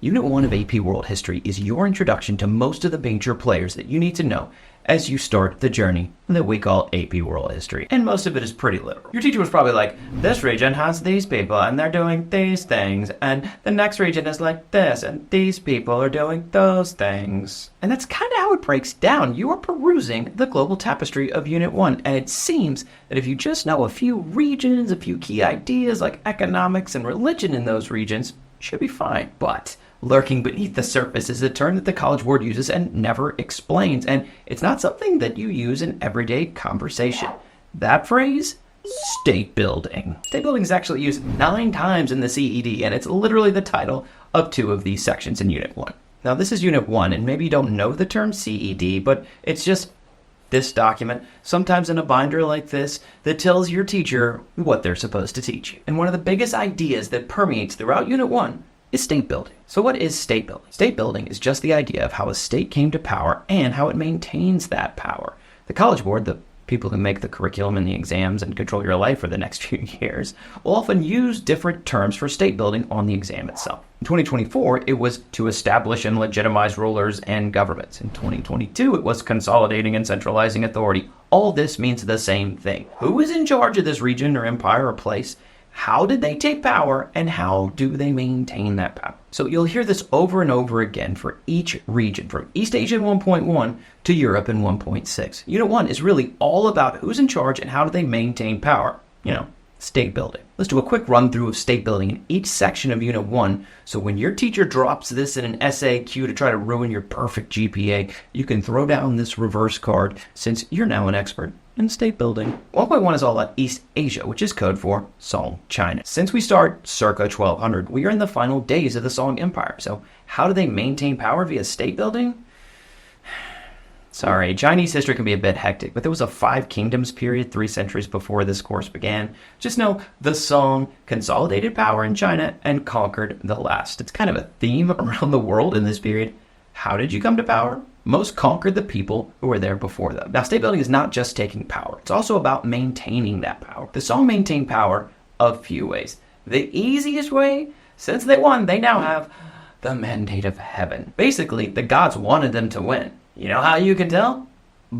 Unit 1 of AP World History is your introduction to most of the major players that you need to know as you start the journey that we call AP World History. And most of it is pretty literal. Your teacher was probably like, this region has these people and they're doing these things, and the next region is like this and these people are doing those things. And that's kind of how it breaks down. You are perusing the global tapestry of Unit 1, and it seems that if you just know a few regions, a few key ideas like economics and religion in those regions, you should be fine. But lurking beneath the surface is a term that the College Board uses and never explains, and it's not something that you use in everyday conversation. That phrase? State building. State building is actually used 9 times in the CED, and it's literally the title of 2 of these sections in Unit 1. Now, this is Unit 1, and maybe you don't know the term CED, but it's just this document, sometimes in a binder like this, that tells your teacher what they're supposed to teach you. And one of the biggest ideas that permeates throughout Unit 1 is state building. So what is state building? State building is just the idea of how a state came to power and how it maintains that power. The College Board, the people who make the curriculum and the exams and control your life for the next few years, will often use different terms for state building on the exam itself. In 2024, it was to establish and legitimize rulers and governments. In 2022, it was consolidating and centralizing authority. All this means the same thing. Who is in charge of this region or empire or place? How did they take power, and how do they maintain that power? So you'll hear this over and over again for each region, from East Asia in 1.1 to Europe in 1.6. Unit 1 is really all about who's in charge and how do they maintain power. State building. Let's do a quick run through of state building in each section of Unit 1, so when your teacher drops this in an SAQ to try to ruin your perfect GPA, you can throw down this reverse card since you're now an expert in state building. 1.1 is all about East Asia, which is code for Song China. Since we start circa 1200, we are in the final days of the Song Empire. So how do they maintain power via state building? Sorry, Chinese history can be a bit hectic, but there was a 5 kingdoms period 3 centuries before this course began. Just know the Song consolidated power in China and conquered the last. It's kind of a theme around the world in this period. How did you come to power? Most conquered the people who were there before them. Now, state building is not just taking power. It's also about maintaining that power. The Song maintained power a few ways. The easiest way, since they won, they now have the mandate of heaven. Basically, the gods wanted them to win. You know how you can tell?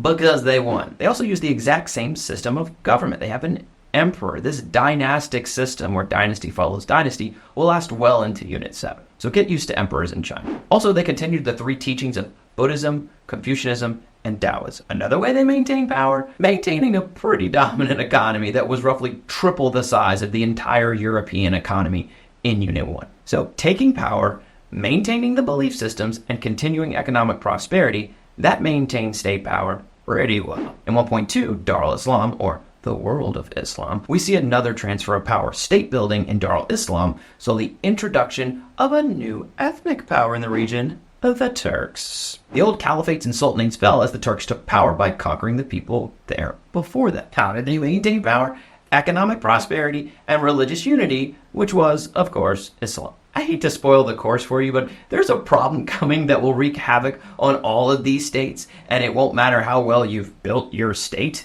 Because they won. They also use the exact same system of government. They have an emperor. This dynastic system where dynasty follows dynasty will last well into Unit 7. So get used to emperors in China. Also, they continued the 3 teachings of Buddhism, Confucianism, and Taoism. Another way they maintain power? Maintaining a pretty dominant economy that was roughly triple the size of the entire European economy in Unit 1. So taking power, maintaining the belief systems, and continuing economic prosperity, that maintains state power pretty well. In 1.2, Darul Islam, or the world of Islam, we see another transfer of power, state building in Darul Islam, so the introduction of a new ethnic power in the region, the Turks. The old caliphates and sultanates fell as the Turks took power by conquering the people there before them. How did they maintain power? Economic prosperity and religious unity, which was, of course, Islam. I hate to spoil the course for you, but there's a problem coming that will wreak havoc on all of these states, and it won't matter how well you've built your state.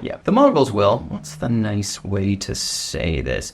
Yeah, the Mongols will, what's the nice way to say this,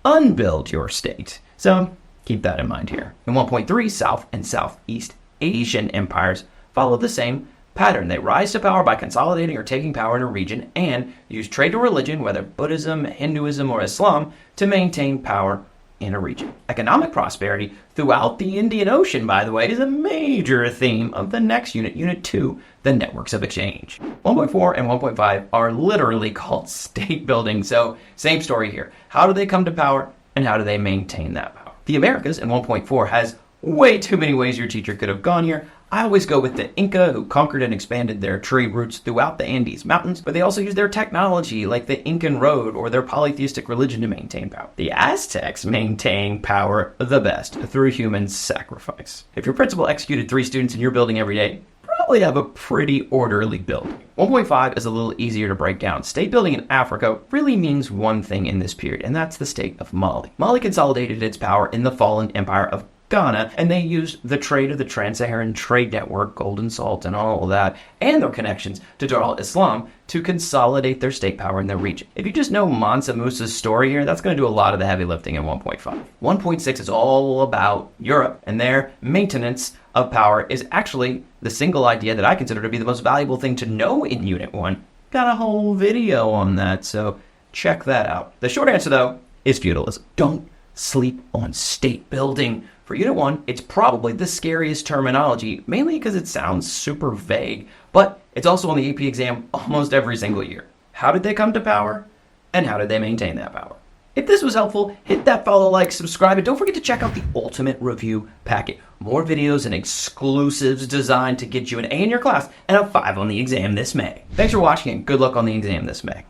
unbuild your state. So keep that in mind here. In 1.3, South and Southeast Asian empires follow the same pattern. They rise to power by consolidating or taking power in a region and use trade or religion, whether Buddhism, Hinduism, or Islam, to maintain power in a region. Economic prosperity throughout the Indian Ocean, by the way, is a major theme of the next unit, Unit 2, the networks of exchange. 1.4 and 1.5 are literally called state building, so same story here. How do they come to power, and how do they maintain that power? The Americas in 1.4 has way too many ways your teacher could have gone here. I always go with the Inca, who conquered and expanded their trade routes throughout the Andes Mountains, but they also use their technology, like the Incan road or their polytheistic religion, to maintain power. The Aztecs maintain power the best through human sacrifice. If your principal executed 3 students in your building every day, probably have a pretty orderly building. 1.5 is a little easier to break down. State building in Africa really means one thing in this period, and that's the state of Mali. Mali consolidated its power in the fallen empire of Ghana, and they used the trade of the Trans-Saharan Trade Network, Golden Salt, and all of that, and their connections to Dar al-Islam to consolidate their state power in their region. If you just know Mansa Musa's story here, that's going to do a lot of the heavy lifting in 1.5. 1.6 is all about Europe, and their maintenance of power is actually the single idea that I consider to be the most valuable thing to know in Unit 1. Got a whole video on that, so check that out. The short answer, though, is feudalism. Don't sleep on state building. For Unit 1, it's probably the scariest terminology, mainly because it sounds super vague, but it's also on the AP exam almost every single year. How did they come to power? And how did they maintain that power? If this was helpful, hit that follow, like, subscribe, and don't forget to check out the Ultimate Review Packet. More videos and exclusives designed to get you an A in your class and a 5 on the exam this May. Thanks for watching, and good luck on the exam this May.